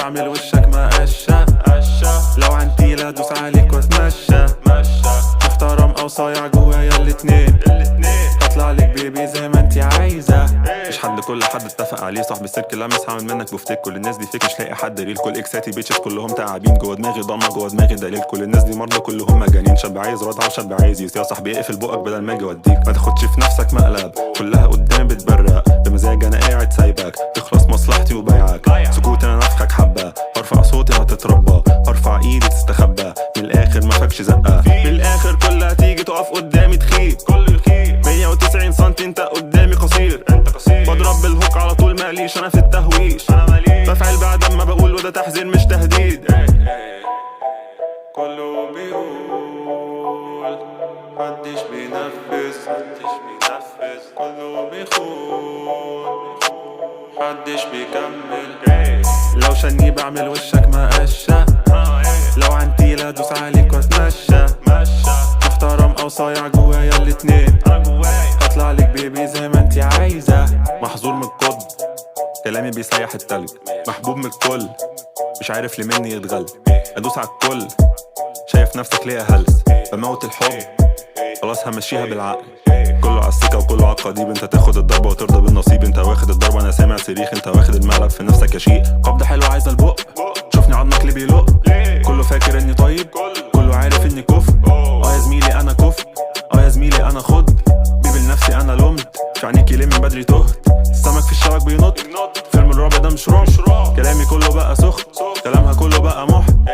بعمل وشك ما قشة لو عنتيلة دوس عليك واتمشى محترم او صايع جوايا الاتنين هطلع لك بيبي زي ما انتي عايزة. مش حد كل حد اتفق عليه صاحب السلك لامس هعمل منك بفتك. كل الناس دي فيك مش لاقي حد ريل. كل اكساتي بيتشز كلهم تعابين جوا دماغي ضمة جوا دماغي دليل. كل الناس دي مرضى كلهم مجانين. شاب عايز رضعة وشاب عايز يا صاحبي اقفل بقك بدل ما اجي اوديك. ما تاخدش في نفسك مقلب كلها قدامي بتبرق بمزاج انا قاعد سايبك تخلص مصلحتي وبيعك. سكوت انا نفخك حبة هرفع صوتي هتتربى هرفع ايدي تستخبى من الاخر ما فكش زقة. من الاخر كلها تيجي تقف قدامي تخيب 190 سنتي انت قدامي قصير بضرب بالهوك على طول ماليش انا في التهويش. بفعل بعد ما بقول وده تحذير مش تهديد. كله بيقول محدش بينفذ كله بيخون محدش بيكمل. لو شني بعمل وشك ما قشة لو عنتيلة دوس عليك واتمشى محترم او صايع جوايا الاتنين هطلع لك بيبي زي ما انتي عايزة. محظور من القطب كلامي بيسيح التلج. محبوب من الكل مش عارف ليه مني يتغل. ادوس على الكل شايف نفسك ليا هلس. بموت الحب خلاص همشيها بالعقل. كله على السكة وكله على القضيب. انت تاخد الضربة وترضى بالنصيب. انت واخد الضربة انا سامع صريخ. انت واخد المقلب في نفسك يا شيء. قبضة حلوة عايزة البق شوفني عضمك اللي بيلق. كله فاكر اني طيب كله عارف اني كفء. يا زميلي انا كفء يا زميلي انا خد بيبي لنفسي انا لمت في عينيكي ليه من بدري تهت. السمك في الشبك بينط فيلم الرعب ده مش رعب. كلامي كله بقى سخن كلامها كله بقى محن.